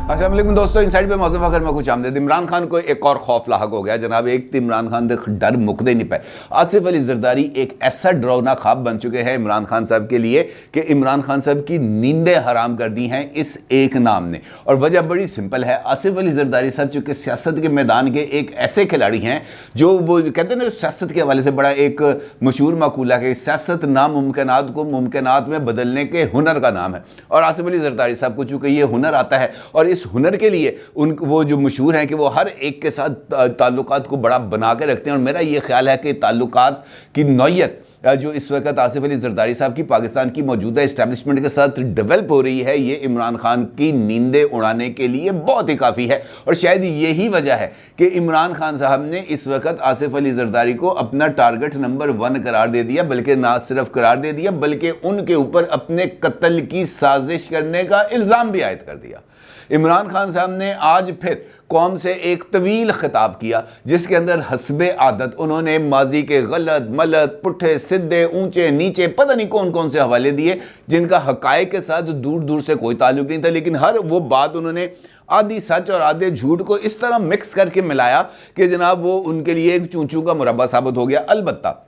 अस्सलाम वालेकुम दोस्तों, इनसाइड पे मौजूद फखर में कुछ आमदेद। इमरान खान को एक और खौफ लाहक हो गया जनाब। एक तो इमरान खान देख डर मुकदे नहीं पाए। आसिफ अली जरदारी एक ऐसा डरावना ख्वाब बन चुके हैं इमरान खान साहब के लिए कि इमरान खान साहब की नींदें हराम कर दी हैं इस एक नाम ने। और वजह बड़ी सिंपल है। आसिफ अली जरदारी साहब चूंकि सियासत के मैदान के एक ऐसे खिलाड़ी हैं जो वो कहते हैं ना, सियासत के हवाले से बड़ा एक मशहूर मकूला कि सियासत नामुमकिनात को मुमकिनात में बदलने के हुनर का नाम है। और आसिफ अली जरदारी साहब को चूंकि ये हुनर आता है और इस हुनर के लिए वो जो मशहूर हैं कि वो हर एक के साथ ताल्लुकात को बड़ा बना के रखते हैं। और मेरा ये ख्याल है कि ताल्लुकात की नौयत जो इस वक्त आसिफ अली जरदारी साहब की पाकिस्तान की मौजूदा इस्टेब्लिशमेंट के साथ डेवलप हो रही है, ये इमरान खान की नींदें उड़ाने के लिए बहुत ही काफ़ी है। और शायद यही वजह है कि इमरान खान साहब ने इस वक्त आसिफ अली जरदारी को अपना टारगेट नंबर 1 करार दे दिया। बल्कि ना सिर्फ करार दे दिया बल्कि उनके ऊपर अपने कत्ल की साजिश करने का इल्ज़ाम भी आयद कर दिया। इमरान खान साहब ने आज फिर कौम से एक तवील खिताब किया जिसके अंदर हस्बे आदत उन्होंने माजी के गलत मलत पुट्ठे सिद्धे ऊंचे नीचे पता नहीं कौन कौन से हवाले दिए जिनका हकायक के साथ दूर दूर से कोई ताल्लुक नहीं था। लेकिन हर वो बात उन्होंने आधी सच और आधे झूठ को इस तरह मिक्स करके मिलाया कि जनाब वो उनके लिए एक चूंचू का मुरब्बा साबित हो गया। अलबत्ता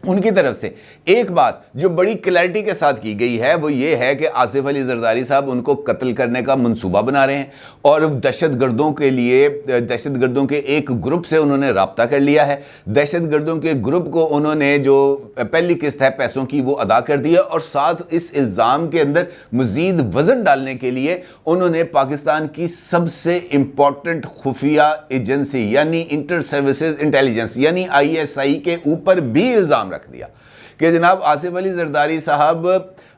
उनकी तरफ से एक बात जो बड़ी क्लैरिटी के साथ की गई है वो ये है कि आसिफ अली जरदारी साहब उनको कत्ल करने का मंसूबा बना रहे हैं और दहशतगर्दों के लिए दहशतगर्दों के एक ग्रुप से उन्होंने रब्ता कर लिया है। दहशतगर्दों के ग्रुप को उन्होंने जो पहली किस्त है पैसों की वो अदा कर दी है। और साथ इस इल्ज़ाम के अंदर मज़ीद वज़न डालने के लिए उन्होंने पाकिस्तान की सबसे इंपॉर्टेंट खुफिया एजेंसी यानी इंटर सर्विसेज इंटेलिजेंस यानी ISI के ऊपर भी इल्ज़ाम रख दिया कि जनाब आसिफ अली जरदारी साहब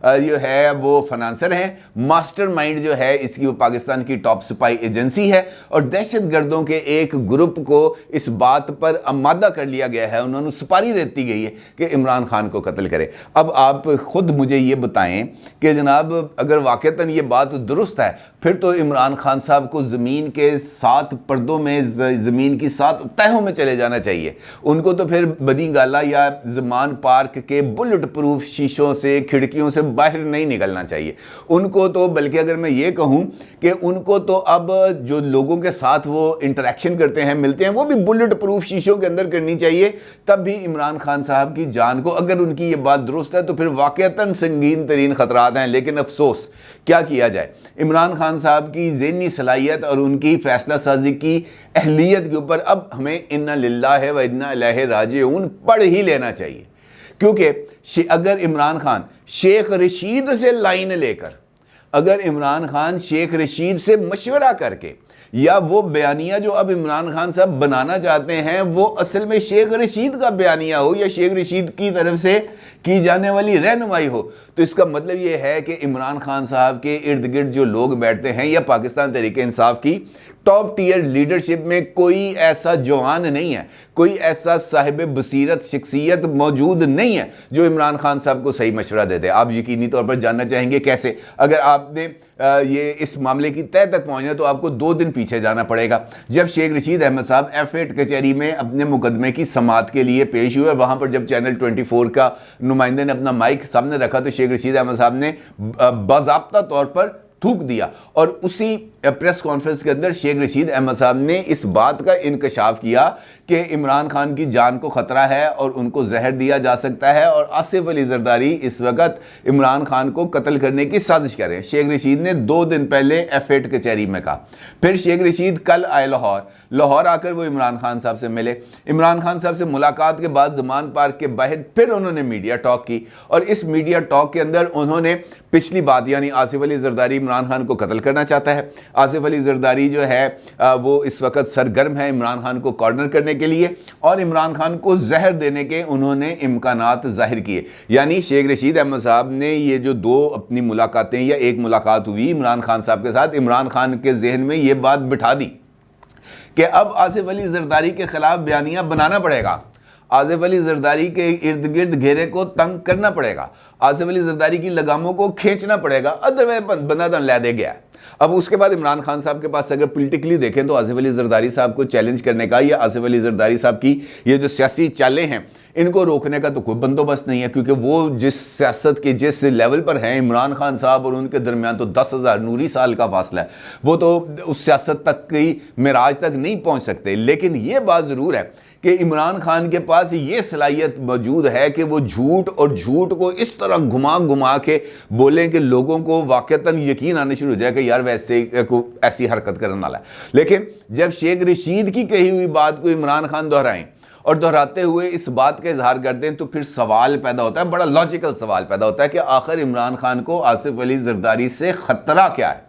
जो है वो फाइनेंसर हैं, मास्टरमाइंड जो है इसकी वो पाकिस्तान की टॉप स्पाई एजेंसी है। और दहशतगर्दों के एक ग्रुप को इस बात पर आमादा कर लिया गया है, उन्होंने सुपारी देती गई है कि इमरान खान को कत्ल करें। अब आप खुद मुझे ये बताएं कि जनाब अगर वाकईतन ये बात दुरुस्त है फिर तो इमरान खान साहब को ज़मीन के 7 पर्दों में ज़मीन की 7 तहों में चले जाना चाहिए। उनको तो फिर बदी गाला या ज़मान पार्क के बुलेट प्रूफ शीशों से खिड़कियों से बाहर नहीं निकलना चाहिए उनको तो। बल्कि अगर मैं ये कहूं कि उनको तो अब जो लोगों के साथ वो इंटरेक्शन करते हैं मिलते हैं वो भी बुलेट प्रूफ शीशों के अंदर करनी चाहिए। तब भी इमरान खान साहब की जान को अगर उनकी ये बात दुरुस्त है तो फिर वाकईतन संगीन तरीन खतरात हैं। लेकिन अफसोस क्या किया जाए, इमरान खान साहब की ज़हनी सलाहियत और उनकी फैसला साजी की अहलियत के ऊपर अब हमें इन्ना लिल्लाहि व इन्ना इलैहि राजिऊन पढ़ ही लेना चाहिए। क्योंकि अगर इमरान खान शेख रशीद से लाइन लेकर अगर इमरान खान शेख रशीद से मशवरा करके या वो बयानिया जो अब इमरान खान साहब बनाना चाहते हैं वो असल में शेख रशीद का बयानिया हो या शेख रशीद की तरफ से की जाने वाली रहनुमाई हो तो इसका मतलब ये है कि इमरान खान साहब के इर्द गिर्द जो लोग बैठते हैं या पाकिस्तान तहरीक इंसाफ की टॉप टीयर लीडरशिप में कोई ऐसा जवान नहीं है, कोई ऐसा साहिब बसीरत शख्सियत मौजूद नहीं है जो इमरान खान साहब को सही मशवरा दे दे। आप यकीनी तौर पर जानना चाहेंगे कैसे। अगर आपने ये इस मामले की तह तक पहुंचना तो आपको 2 दिन पीछे जाना पड़ेगा। जब शेख रशीद अहमद साहब F8 कचहरी में अपने मुकदमे की समाअत के लिए पेश हुए, वहां पर जब चैनल 24 का नुमाइंदे ने अपना माइक सामने रखा तो शेख रशीद अहमद साहब ने बाज़ाब्ता तौर पर थूक दिया। और उसी प्रेस कॉन्फ्रेंस के अंदर शेख रशीद अहमद साहब ने इस बात का इंकशाफ किया कि इमरान खान की जान को खतरा है और उनको जहर दिया जा सकता है और आसिफ अली जरदारी इस वक्त इमरान खान को कत्ल करने की साजिश कर रहे हैं। शेख रशीद ने 2 दिन पहले F8 कचहरी में कहा। फिर शेख रशीद कल आए लाहौर आकर वो इमरान खान साहब से मिले। इमरान खान साहब से मुलाकात के बाद ज़मान पार्क के बाहर फिर उन्होंने मीडिया टॉक की और इस मीडिया टॉक के अंदर उन्होंने पिछली बात यानी आसिफ अली जरदारी इमरान खान को कत्ल करना चाहता है, आसिफ अली जरदारी जो है वो इस वक्त सरगर्म है इमरान खान को कॉर्नर करने के लिए और इमरान खान को जहर देने के उन्होंने इम्कानात जाहिर किए। यानी शेख रशीद अहमद साहब ने ये जो 2 अपनी मुलाकातें या एक मुलाकात हुई इमरान खान साहब के साथ, इमरान खान के जहन में ये बात बिठा दी कि अब आसिफ अली जरदारी के खिलाफ बयानिया बनाना पड़ेगा, आसिफ अली जरदारी के इर्द गिर्द घेरे को तंग करना पड़ेगा, आसिफ अली जरदारी की लगामों को खींचना पड़ेगा, अदरवाइज बंदा तो लै दे गया। अब उसके बाद इमरान खान साहब के पास अगर पॉलिटिकली देखें तो आसिफ अली जरदारी साहब को चैलेंज करने का या आसिफ अली जरदारी साहब की ये जो सियासी चालें हैं इनको रोकने का तो कोई बंदोबस्त नहीं है, क्योंकि वो जिस सियासत के जिस लेवल पर हैं, इमरान खान साहब और उनके दरमियान तो 10,000 नूरी साल का फासला है, वो तो उस सियासत तक की मेराज तक नहीं पहुंच सकते। लेकिन ये बात ज़रूर है कि इमरान खान के पास ये सलाहियत मौजूद है कि वो झूठ और झूठ को इस तरह घुमा घुमा के बोलें कि लोगों को वाकईतन यकीन आने शुरू हो जाए कि यार वैसे को ऐसी हरकत करने वाला है। लेकिन जब शेख रशीद की कही हुई बात को इमरान खान दोहराएं और दोहराते हुए इस बात का इजहार कर दें तो फिर सवाल पैदा होता है, बड़ा लॉजिकल सवाल पैदा होता है कि आखिर इमरान खान को आसिफ अली जरदारी से खतरा क्या है।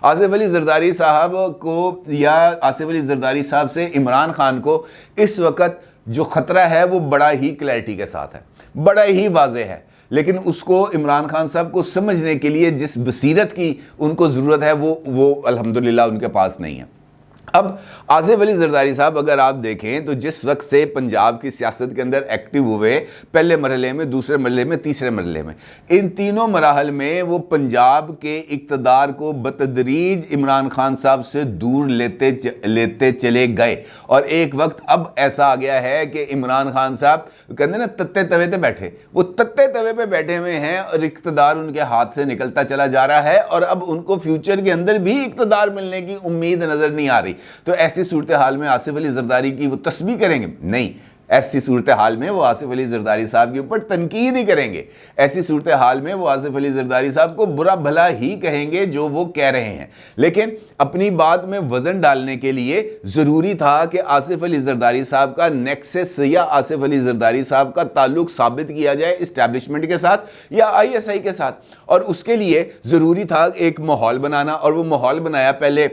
आसिफ अली जरदारी साहब को या आसिफ अली जरदारी साहब से इमरान खान को इस वक्त जो खतरा है वो बड़ा ही क्लैरिटी के साथ है, बड़ा ही वाज़ेह है। लेकिन उसको इमरान खान साहब को समझने के लिए जिस बसीरत की उनको ज़रूरत है वो अल्हम्दुलिल्लाह उनके पास नहीं है। अब आसिफ अली जरदारी साहब अगर आप देखें तो जिस वक्त से पंजाब की सियासत के अंदर एक्टिव हुए, पहले मरहले में, दूसरे मरहले में, तीसरे मरहले में, इन तीनों मराहल में वो पंजाब के इक़्तिदार को बतदरीज इमरान खान साहब से दूर लेते चले गए। और एक वक्त अब ऐसा आ गया है कि इमरान खान साहब कहते ना तत्ते तवे पे बैठे, वो तत्ते तवे पे बैठे हुए हैं और इक़्तिदार उनके हाथ से निकलता चला जा रहा है और अब उनको फ्यूचर के अंदर भी इक़्तिदार मिलने की उम्मीद नज़र नहीं आ रही। तो ऐसी सूरत हाल में आसिफ अली जरदारी की वो तस्बीह करेंगे? नहीं। ऐसी सूरत हाल में वो आसिफ अली जरदारी साहब के ऊपर तनकीद ही करेंगे। ऐसी सूरत हाल में वो आसिफ अली जरदारी साहब को बुरा भला ही कहेंगे जो वो कह रहे हैं। लेकिन अपनी बात में वजन डालने के लिए ज़रूरी था कि आसिफ अली जरदारी साहब का नेक्सस या आसिफ अली जरदारी साहब का ताल्लुक साबित किया जाए इस्टेब्लिशमेंट के साथ या ISI के साथ, और उसके लिए ज़रूरी था एक माहौल बनाना। और वो माहौल बनाया पहले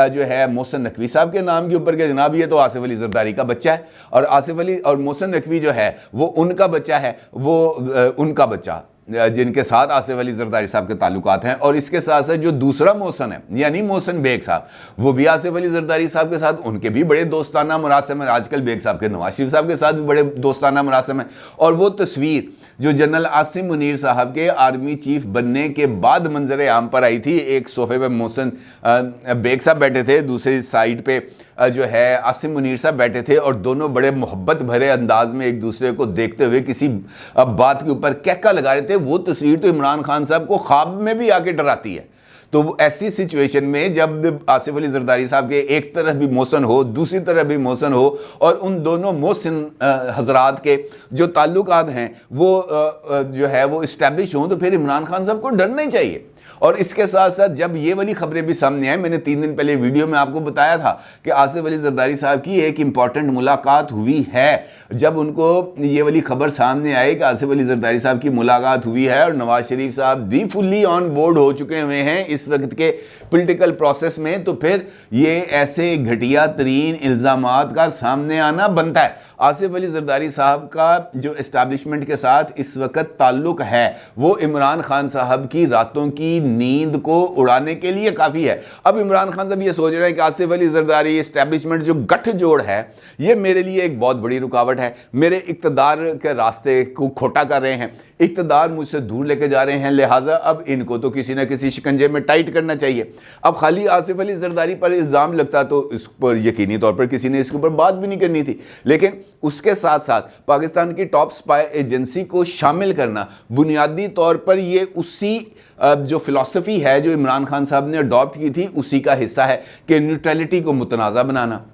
जो है मोहसिन नकवी साहब के नाम के ऊपर के जनाब ये तो आसिफ अली जरदारी का बच्चा है और आसिफ अली और मोहसिन नकवी जो है वो उनका बच्चा है, वो उनका बच्चा जिनके साथ आसिफ अली जरदारी साहब के ताल्लुकात हैं। और इसके साथ साथ जो दूसरा मोहसिन है यानी मोहसिन बेग साहब, वो भी आसिफ अली जरदारी साहब के साथ उनके भी बड़े दोस्ताना मरासिम है। आजकल बेग साहब के नवाज शरीफ साहब के साथ भी बड़े दोस्ताना मरासिम है। और वो तस्वीर जो जनरल आसिम मुनीर साहब के आर्मी चीफ बनने के बाद मंजर आम पर आई थी, एक सोफे पे मोहसिन बेग साहब बैठे थे, दूसरी साइड पे जो है आसिम मुनीर साहब बैठे थे और दोनों बड़े मोहब्बत भरे अंदाज में एक दूसरे को देखते हुए किसी बात के ऊपर कहका लगा रहे थे। वो तस्वीर तो इमरान खान साहब को ख्वाब में भी आके डराती है। तो ऐसी सिचुएशन में जब आसिफ अली जरदारी साहब के एक तरफ भी मोहसिन हो, दूसरी तरफ भी मोहसिन हो और उन दोनों मोहसिन हजरात के जो ताल्लुकात हैं वो जो है वो इस्टेब्लिश हों, तो फिर इमरान खान साहब को डरना ही चाहिए। और इसके साथ साथ जब ये वाली खबरें भी सामने आई, मैंने 3 दिन पहले वीडियो में आपको बताया था कि आसिफ अली जरदारी साहब की एक इंपॉर्टेंट मुलाकात हुई है। जब उनको ये वाली खबर सामने आई कि आसिफ अली जरदारी साहब की मुलाकात हुई है और नवाज शरीफ साहब भी फुल्ली ऑन बोर्ड हो चुके हुए हैं इस वक्त के पॉलिटिकल प्रोसेस में, तो फिर ये ऐसे घटिया तरीन इल्ज़ामात का सामने आना बनता है। आसिफ अली जरदारी साहब का जो इस्टेब्लिशमेंट के साथ इस वक्त ताल्लुक है वो इमरान खान साहब की रातों की नींद को उड़ाने के लिए काफ़ी है। अब इमरान खान साहब ये सोच रहे हैं कि आसिफ अली जरदारी इस्टेब्लिशमेंट जो गठजोड़ है ये मेरे लिए एक बहुत बड़ी रुकावट है, मेरे इक़्तिदार के रास्ते को खोटा कर रहे हैं, इक़्तिदार मुझसे दूर लेके जा रहे हैं, लिहाजा अब इनको तो किसी न किसी शिकंजे में टाइट करना चाहिए। अब खाली आसिफ अली जरदारी पर इल्ज़ाम लगता तो इस पर यकीनी तौर पर किसी ने इसके ऊपर बात भी नहीं करनी थी। लेकिन उसके साथ साथ पाकिस्तान की टॉप स्पाई एजेंसी को शामिल करना बुनियादी तौर पर ये उसी जो फिलॉसफी है जो इमरान खान साहब ने अडॉप्ट की थी उसी का हिस्सा है कि न्यूट्रलिटी को मुतनाज़ा बनाना।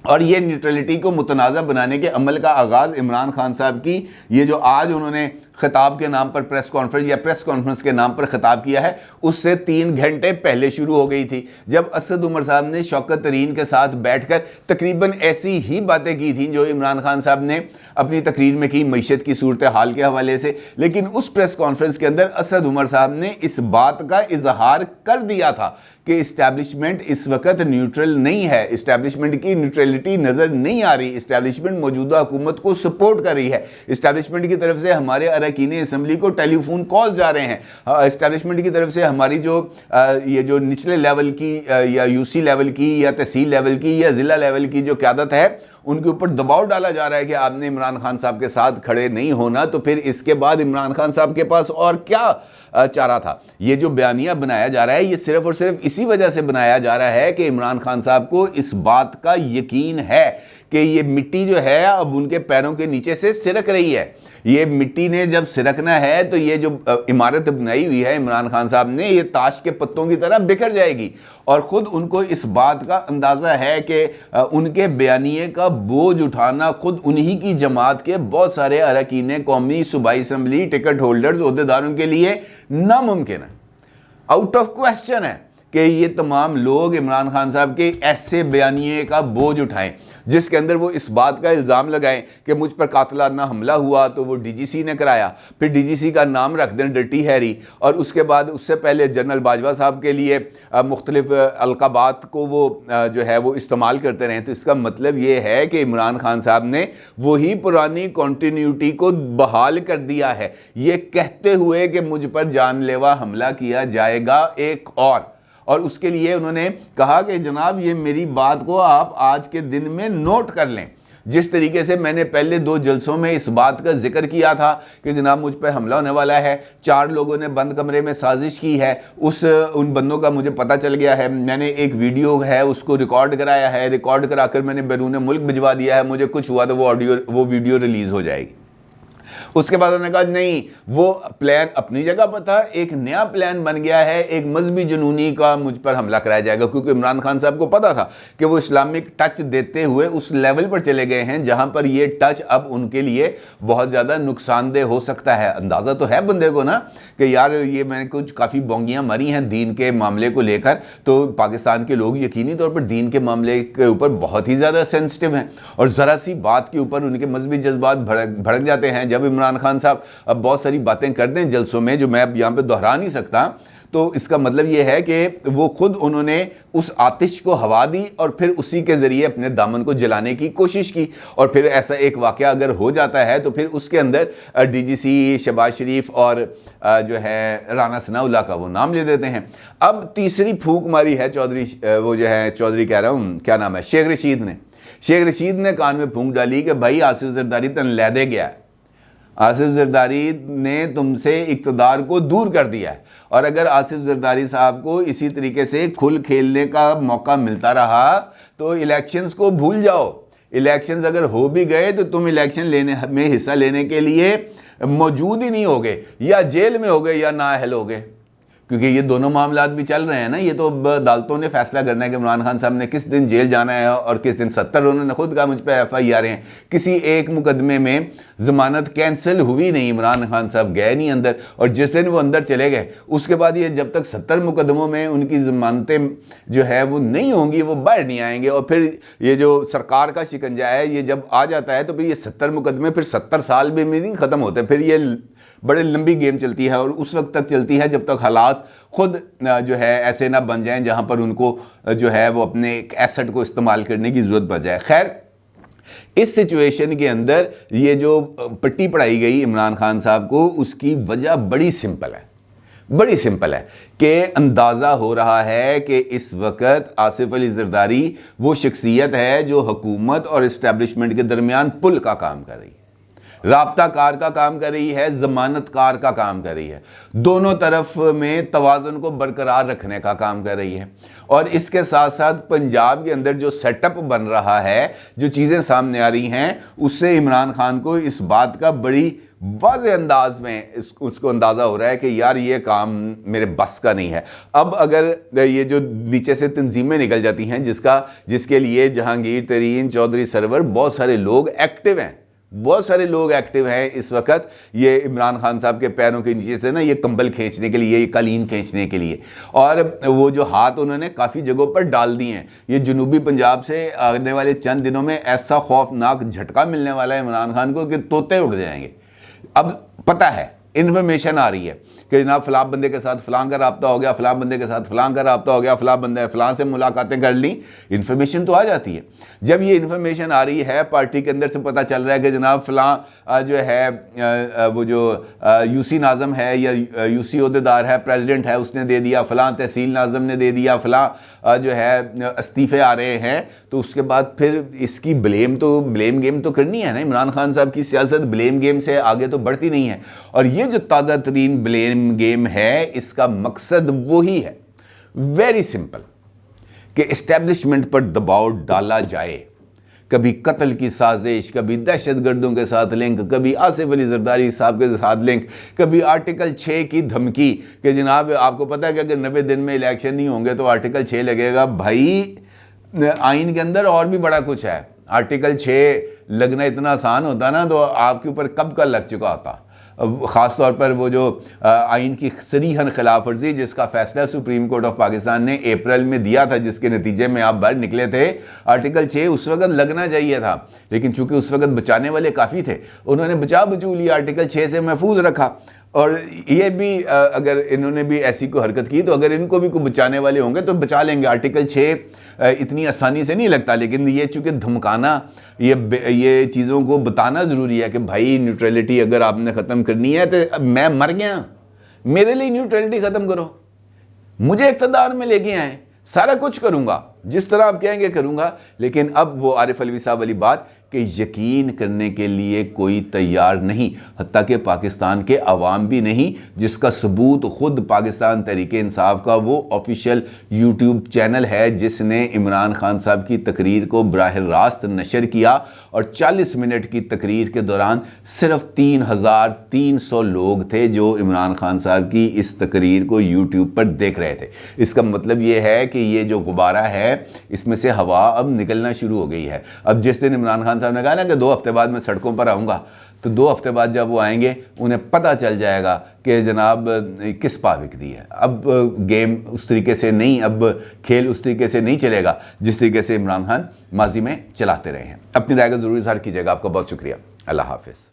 और ये न्यूट्रलिटी को मुतनाज़ा बनाने के अमल का आगाज़ इमरान खान साहब की ये जो आज उन्होंने खिताब के नाम पर प्रेस कॉन्फ्रेंस या प्रेस कॉन्फ्रेंस के नाम पर खिताब किया है उससे 3 घंटे पहले शुरू हो गई थी, जब असद उमर साहब ने शौकत तरीन के साथ बैठकर तकरीबन ऐसी ही बातें की थी जो इमरान खान साहब ने अपनी तकरीर में की मईशत की सूरत हाल के हवाले से। लेकिन उस प्रेस कॉन्फ्रेंस के अंदर असद उमर साहब ने इस बात का इजहार कर दिया था कि इस्टेब्लिशमेंट इस वक्त न्यूट्रल नहीं है, इस्टेब्लिशमेंट की न्यूट्रलिटी नज़र नहीं आ रही, इस्टेब्लिशमेंट मौजूदा हुकूमत को सपोर्ट कर रही है, इस्टेब्लिशमेंट की तरफ से हमारे अरकान असम्बली को टेलीफोन कॉल जा रहे हैं, इस्टेब्लिशमेंट की तरफ से हमारी जो ये जो निचले लेवल की या UC लेवल की या तहसील लेवल की या ज़िला लेवल की जो क़यादत है उनके ऊपर दबाव डाला जा रहा है कि आपने इमरान खान साहब के साथ खड़े नहीं होना, तो फिर इसके बाद इमरान खान साहब के पास और क्या चारा था। ये जो बयानिया बनाया जा रहा है, ये सिर्फ और सिर्फ इसी वजह से बनाया जा रहा है कि इमरान खान साहब को इस बात का यकीन है कि ये मिट्टी जो है अब उनके पैरों के नीचे से सिरक रही है। ये मिट्टी ने जब सिरकना है तो ये जो इमारत बनाई हुई है इमरान खान साहब ने, ये ताश के पत्तों की तरह बिखर जाएगी। और ख़ुद उनको इस बात का अंदाज़ा है कि उनके बयानिए का बोझ उठाना खुद उन्हीं की जमात के बहुत सारे अरकान कौमी, सूबाई असम्बली, टिकट होल्डर्स, ओहदेदारों के लिए नामुमकिन है, आउट ऑफ क्वेश्चन है कि ये तमाम लोग इमरान खान साहब के ऐसे बयानिए का बोझ उठाएं जिसके अंदर वो इस बात का इल्ज़ाम लगाएं कि मुझ पर कातिलाना हमला हुआ तो वो डीजीसी ने कराया, फिर डीजीसी का नाम रख दें डर्टी हैरी, और उसके बाद उससे पहले जनरल बाजवा साहब के लिए मुख्तलिफ अलकाबात को वो जो है वो इस्तेमाल करते रहें। तो इसका मतलब ये है कि इमरान खान साहब ने वही पुरानी कॉन्टीन्यूटी को बहाल कर दिया है, ये कहते हुए कि मुझ पर जानलेवा हमला किया जाएगा एक और उसके लिए उन्होंने कहा कि जनाब ये मेरी बात को आप आज के दिन में नोट कर लें। जिस तरीके से मैंने पहले 2 जलसों में इस बात का जिक्र किया था कि जनाब मुझ पर हमला होने वाला है, 4 लोगों ने बंद कमरे में साजिश की है, उन बंदों का मुझे पता चल गया है, मैंने एक वीडियो है उसको रिकॉर्ड कराया है, रिकॉर्ड कराकर मैंने बैरून मुल्क भिजवा दिया है, मुझे कुछ हुआ तो वो वीडियो रिलीज़ हो जाएगी। उसके बाद उन्होंने कहा नहीं, वो प्लान अपनी जगह पर था, एक नया प्लान बन गया है, एक मजहबी जुनूनी का मुझ पर हमला कराया जाएगा, क्योंकि इमरान खान साहब को पता था कि वो इस्लामिक टच देते हुए उस लेवल पर चले गए हैं जहां पर ये टच अब उनके लिए बहुत ज़्यादा नुकसानदेह हो सकता है। अंदाज़ा तो है बंदे को ना कि यार ये मैंने कुछ काफ़ी बोंगियाँ मरी हैं दीन के मामले को लेकर, तो पाकिस्तान के लोग यकीनी तौर पर दीन के मामले के ऊपर बहुत ही ज़्यादा सेंसिटिव हैं और ज़रा सी बात के ऊपर उनके मजहबी जज्बात भड़क जाते हैं। जब इमरान खान साहब अब बहुत सारी बातें करते हैं जलसों में जो मैं अब यहाँ पे दोहरा नहीं सकता, तो इसका मतलब ये है कि वो खुद उन्होंने उस आतिश को हवा दी और फिर उसी के ज़रिए अपने दामन को जलाने की कोशिश की। और फिर ऐसा एक वाक़या अगर हो जाता है तो फिर उसके अंदर डीजीसी शहबाज शरीफ और जो है राना सनाउल्लाह का वो नाम ले देते हैं। अब तीसरी फूंक मारी है चौधरी कह रहा हूँ, क्या नाम है, शेख रशीद ने कान में फूंक डाली कि भाई आसिफ जरदारी तन लैदे गया, आसिफ जरदारी ने तुमसे इक़्तिदार को दूर कर दिया है, और अगर आसिफ जरदारी साहब को इसी तरीके से खुल खेलने का मौका मिलता रहा तो इलेक्शंस को भूल जाओ। इलेक्शंस अगर हो भी गए तो तुम इलेक्शन लेने में हिस्सा लेने के लिए मौजूद ही नहीं होगे, या जेल में होगे या नाअहल होगे, क्योंकि ये दोनों मामलात भी चल रहे हैं ना। ये तो अदालतों ने फैसला करना है कि इमरान खान साहब ने किस दिन जेल जाना है और किस दिन 70 उन्होंने खुद कहा मुझ पर FIR हैं, किसी एक मुकदमे में ज़मानत कैंसिल हुई नहीं, इमरान खान साहब गए नहीं अंदर, और जिस दिन वो अंदर चले गए उसके बाद ये जब तक 70 मुकदमों में उनकी ज़मानतें जो है वो नहीं होंगी वो बाहर नहीं आएंगे। और फिर ये जो सरकार का शिकंजा है ये जब आ जाता है तो फिर ये 70 मुकदमे फिर 70 साल में नहीं ख़त्म होते, फिर ये बड़े लंबी गेम चलती है और उस वक्त तक चलती है जब तक हालात खुद जो है ऐसे ना बन जाएं जहां पर उनको जो है वो अपने एक एसेट को इस्तेमाल करने की ज़रूरत पड़ जाए। खैर, इस सिचुएशन के अंदर ये जो पट्टी पढ़ाई गई इमरान खान साहब को, उसकी वजह बड़ी सिंपल है कि अंदाज़ा हो रहा है कि इस वक्त आसिफ अली जरदारी वो शख्सियत है जो हुकूमत और इस्टेब्लिशमेंट के दरमियान पुल का काम कर रही है, राब्ता कार का काम कर रही है, जमानत कार का काम कर रही है, दोनों तरफ में तवाज़ुन को बरकरार रखने का काम कर रही है। और इसके साथ साथ पंजाब के अंदर जो सेटअप बन रहा है, जो चीज़ें सामने आ रही हैं, उससे इमरान खान को इस बात का बड़ी वाज़े अंदाज में उसको अंदाज़ा हो रहा है कि यार ये काम मेरे बस का नहीं है। अब अगर ये जो नीचे से तंजीमें निकल जाती हैं जिसके लिए जहांगीर तरीन, चौधरी सरवर, बहुत सारे लोग एक्टिव हैं इस वक्त, ये इमरान खान साहब के पैरों के नीचे से ना ये कंबल खींचने के लिए, ये कालीन खींचने के लिए, और वो जो हाथ उन्होंने काफ़ी जगहों पर डाल दिए हैं। ये जनूबी पंजाब से आने वाले चंद दिनों में ऐसा खौफनाक झटका मिलने वाला है इमरान खान को कि तोते उड़ जाएंगे। अब पता है इन्फॉर्मेशन आ रही है कि जनाब फ़लाँ बंदे के साथ फ़लाँ का रब्ता हो गया, फ़लाँ बंदे के साथ फ़लाँ का रब्ता हो गया, फ़लाँ बंदे फ़लाँ से मुलाकातें कर ली, इन्फॉर्मेशन तो आ जाती है। जब ये इन्फॉर्मेशन आ रही है, पार्टी के अंदर से पता चल रहा है कि जनाब फ़लाँ जो है वो जो यूसी नाज़म है या यूसी ओहदेदार है, प्रेसिडेंट है, उसने दे दिया, फ़लाँ तहसील नाज़म ने दे दिया, फ़लाँ जो है इस्तीफ़े आ रहे हैं, तो उसके बाद फिर इसकी ब्लेम गेम तो करनी है ना। इमरान खान साहब की सियासत ब्लेम गेम से आगे तो बढ़ती नहीं है, और ये जो ताज़ा तरीन ब्लेम गेम है, इसका मकसद वही है, वेरी सिंपल, कि इस्टेब्लिशमेंट पर दबाव डाला जाए। कभी कत्ल की साजिश, कभी दहशतगर्दों के साथ लिंक, कभी आसिफ अली जरदारी साहब के साथ लिंक, कभी आर्टिकल 6 की धमकी कि जनाब आपको पता है कि अगर 90 दिन में इलेक्शन नहीं होंगे तो आर्टिकल 6 लगेगा। भाई आइन के अंदर और भी बड़ा कुछ है। आर्टिकल 6 लगना इतना आसान होता ना तो आपके ऊपर कब का लग चुका होता। ख़ास तौर पर वो जो आइन की सरीहन खिलाफ वर्जी जिसका फैसला सुप्रीम कोर्ट ऑफ पाकिस्तान ने अप्रैल में दिया था, जिसके नतीजे में आप बाहर निकले थे, आर्टिकल 6 उस वक्त लगना चाहिए था, लेकिन चूंकि उस वक्त बचाने वाले काफ़ी थे, उन्होंने बचा बचू लिया, आर्टिकल 6 से महफूज रखा। और ये भी अगर इन्होंने भी ऐसी कोई हरकत की तो अगर इनको भी कोई बचाने वाले होंगे तो बचा लेंगे। आर्टिकल 6 इतनी आसानी से नहीं लगता, लेकिन ये चूँकि धमकाना, ये चीज़ों को बताना ज़रूरी है कि भाई न्यूट्रलिटी अगर आपने ख़त्म करनी है तो मैं मर गया, मेरे लिए न्यूट्रलिटी ख़त्म करो, मुझे इक़्तिदार में लेके आए, सारा कुछ करूँगा, जिस तरह आप कहेंगे करूँगा। लेकिन अब वो आरिफ अलवी साहब वाली बात कि यकीन करने के लिए कोई तैयार नहीं, हत्ता कि पाकिस्तान के अवाम भी नहीं, जिसका सबूत ख़ुद पाकिस्तान तहरीके इंसाफ का वो ऑफिशियल यूट्यूब चैनल है जिसने इमरान खान साहब की तकरीर को बराह रास्त नशर किया, और 40 मिनट की तकरीर के दौरान सिर्फ 3300 लोग थे जो इमरान खान साहब की इस तकरीर को यूट्यूब पर देख रहे थे। इसका मतलब ये है कि ये जो गुब्बारा है इसमें से हवा अब निकलना शुरू हो गई है। अब जिस दिन इमरान खान साहब ने कहा ना कि 2 हफ्ते बाद मैं सड़कों पर आऊँगा, तो 2 हफ्ते बाद जब वो आएंगे उन्हें पता चल जाएगा कि जनाब किस पा बिक दी है। अब गेम उस तरीके से नहीं, अब खेल उस तरीके से नहीं चलेगा जिस तरीके से इमरान खान माजी में चलाते रहे हैं। अपनी राय का ज़रूर इज़हार कीजिएगा। आपका बहुत शुक्रिया। अल्लाह हाफ़िज़।